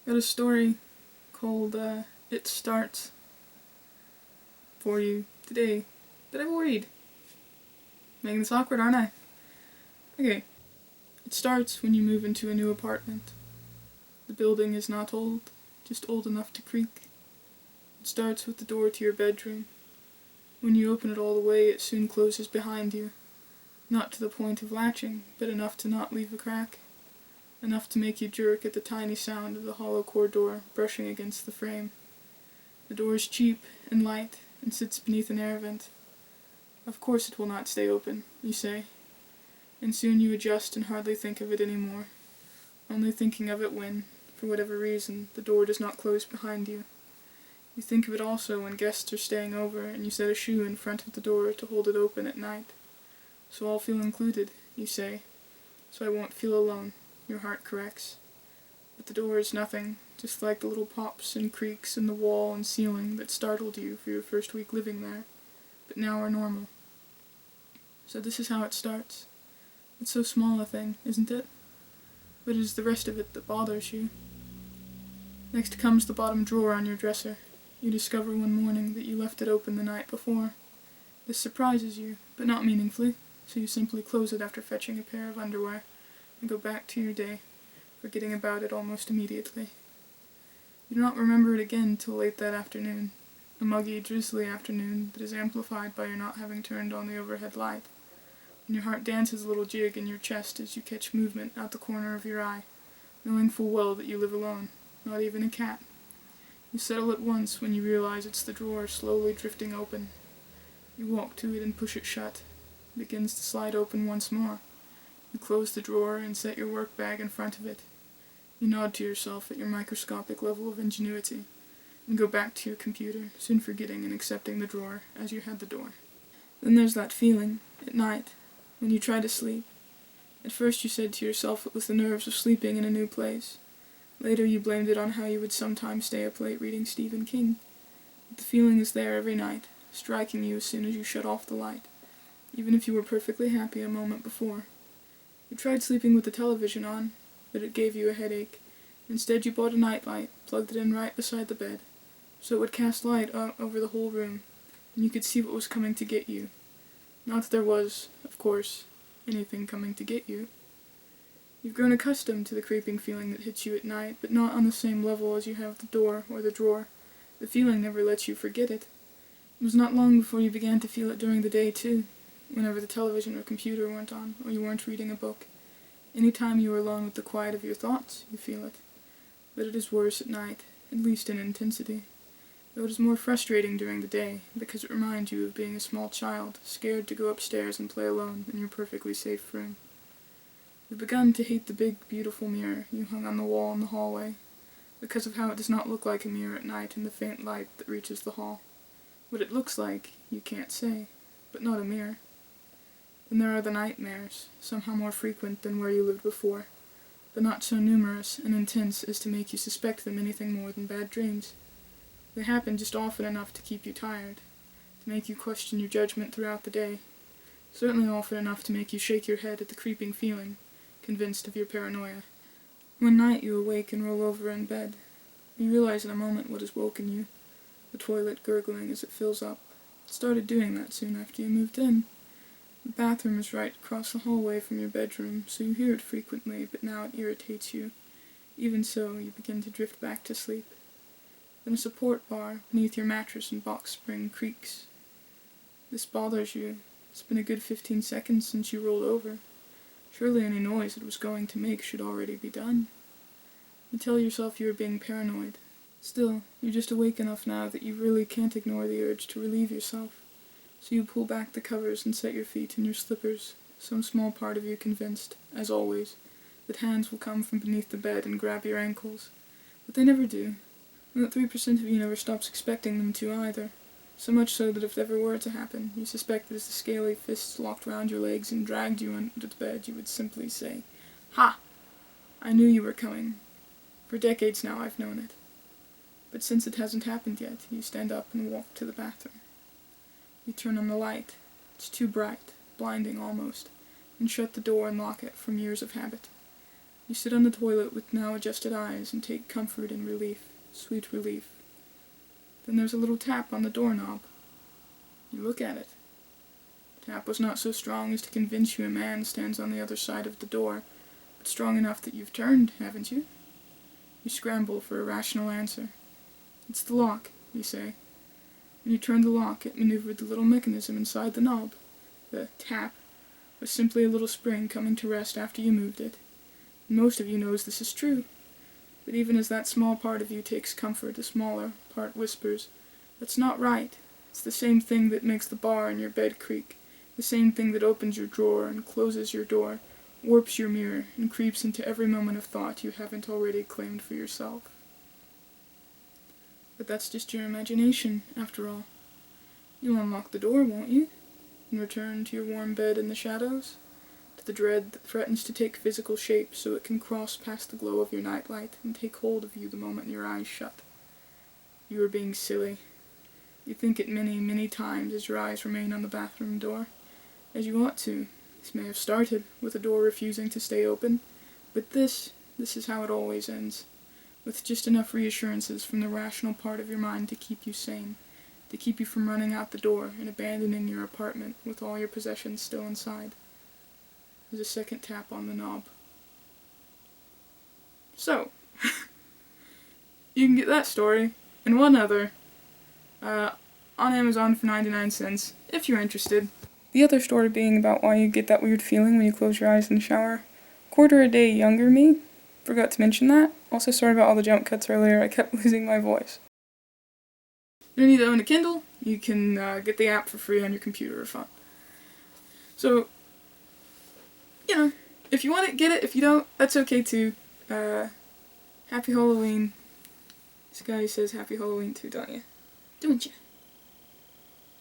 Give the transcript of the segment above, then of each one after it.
Got a story called It Starts for you today that I will read. Making this awkward, aren't I? Okay. It starts when you move into a new apartment. The building is not old, just old enough to creak. It starts with the door to your bedroom. When you open it all the way, it soon closes behind you. Not to the point of latching, but enough to not leave a crack. Enough to make you jerk at the tiny sound of the hollow core door brushing against the frame. The door is cheap and light and sits beneath an air vent. Of course it will not stay open, you say. And soon you adjust and hardly think of it anymore, only thinking of it when, for whatever reason, the door does not close behind you. You think of it also when guests are staying over and you set a shoe in front of the door to hold it open at night. So I'll feel included, you say. So I won't feel alone, your heart corrects. But the door is nothing, just like the little pops and creaks in the wall and ceiling that startled you for your first week living there, but now are normal. So this is how it starts. It's so small a thing, isn't it? But it is the rest of it that bothers you. Next comes the bottom drawer on your dresser. You discover one morning that you left it open the night before. This surprises you, but not meaningfully, so you simply close it after fetching a pair of underwear and go back to your day, forgetting about it almost immediately. You do not remember it again till late that afternoon, a muggy, drizzly afternoon that is amplified by your not having turned on the overhead light, and your heart dances a little jig in your chest as you catch movement out the corner of your eye, knowing full well that you live alone, not even a cat. You settle at once when you realize it's the drawer slowly drifting open. You walk to it and push it shut. It begins to slide open once more. You close the drawer and set your work bag in front of it. You nod to yourself at your microscopic level of ingenuity, and go back to your computer, soon forgetting and accepting the drawer as you had the door. Then there's that feeling, at night, when you try to sleep. At first you said to yourself it was the nerves of sleeping in a new place. Later you blamed it on how you would sometimes stay up late reading Stephen King. But the feeling is there every night, striking you as soon as you shut off the light, even if you were perfectly happy a moment before. You tried sleeping with the television on, but it gave you a headache. Instead you bought a nightlight, plugged it in right beside the bed, so it would cast light over the whole room, and you could see what was coming to get you. Not that there was, of course, anything coming to get you. You've grown accustomed to the creeping feeling that hits you at night, but not on the same level as you have the door or the drawer. The feeling never lets you forget it. It was not long before you began to feel it during the day, too, whenever the television or computer went on, or you weren't reading a book. Any time you are alone with the quiet of your thoughts, you feel it. But it is worse at night, at least in intensity. Though it is more frustrating during the day, because it reminds you of being a small child, scared to go upstairs and play alone in your perfectly safe room. You've begun to hate the big, beautiful mirror you hung on the wall in the hallway, because of how it does not look like a mirror at night in the faint light that reaches the hall. What it looks like, you can't say, but not a mirror. Then there are the nightmares, somehow more frequent than where you lived before, but not so numerous and intense as to make you suspect them anything more than bad dreams. They happen just often enough to keep you tired, to make you question your judgment throughout the day, certainly often enough to make you shake your head at the creeping feeling, convinced of your paranoia. One night you awake and roll over in bed. You realize in a moment what has woken you, the toilet gurgling as it fills up. It started doing that soon after you moved in. The bathroom is right across the hallway from your bedroom, so you hear it frequently, but now it irritates you. Even so, you begin to drift back to sleep. Then a support bar beneath your mattress and box spring creaks. This bothers you. It's been a good 15 seconds since you rolled over. Surely any noise it was going to make should already be done. You tell yourself you are being paranoid. Still, you're just awake enough now that you really can't ignore the urge to relieve yourself. So you pull back the covers and set your feet in your slippers, some small part of you convinced, as always, that hands will come from beneath the bed and grab your ankles. But they never do, and that 3% of you never stops expecting them to either. So much so that if it ever were to happen, you suspect that as the scaly fists locked round your legs and dragged you under the bed, you would simply say, "Ha! I knew you were coming. For decades now I've known it." But since it hasn't happened yet, you stand up and walk to the bathroom. You turn on the light. It's too bright, blinding almost, and shut the door and lock it from years of habit. You sit on the toilet with now adjusted eyes and take comfort and relief, sweet relief. Then there's a little tap on the doorknob. You look at it. The tap was not so strong as to convince you a man stands on the other side of the door, but strong enough that you've turned, haven't you? You scramble for a rational answer. It's the lock, you say. When you turned the lock, it maneuvered the little mechanism inside the knob. The tap was simply a little spring coming to rest after you moved it. And most of you knows this is true. But even as that small part of you takes comfort, the smaller part whispers, "That's not right. It's the same thing that makes the bar in your bed creak, the same thing that opens your drawer and closes your door, warps your mirror, and creeps into every moment of thought you haven't already claimed for yourself." But that's just your imagination, after all. You'll unlock the door, won't you? And return to your warm bed in the shadows? To the dread that threatens to take physical shape so it can cross past the glow of your nightlight and take hold of you the moment your eyes shut. You are being silly. You think it many, many times as your eyes remain on the bathroom door. As you ought to. This may have started with a door refusing to stay open, but this is how it always ends. With just enough reassurances from the rational part of your mind to keep you sane, to keep you from running out the door and abandoning your apartment with all your possessions still inside. There's a second tap on the knob. So, you can get that story, and one other, on Amazon for 99 cents, if you're interested. The other story being about why you get that weird feeling when you close your eyes in the shower. Quarter a day younger me. Forgot to mention that. Also sorry about all the jump cuts earlier, I kept losing my voice. You don't need to own a Kindle. You can get the app for free on your computer or phone. So, you know, if you want it, get it. If you don't, that's okay too. Happy Halloween. This guy says Happy Halloween too, don't you? Don't you?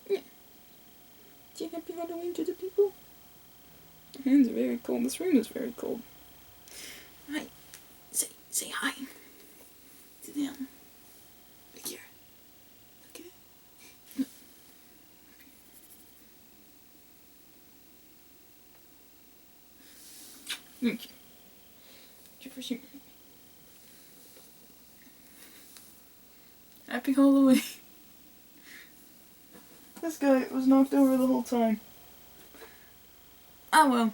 Yeah. Say Happy Halloween to the people. My hands are very cold. This room is very cold. Hi. Say hi. To them. Look here. Look at it. Look. Thank you. Jefferson. Happy Halloween. This guy was knocked over the whole time. Ah well.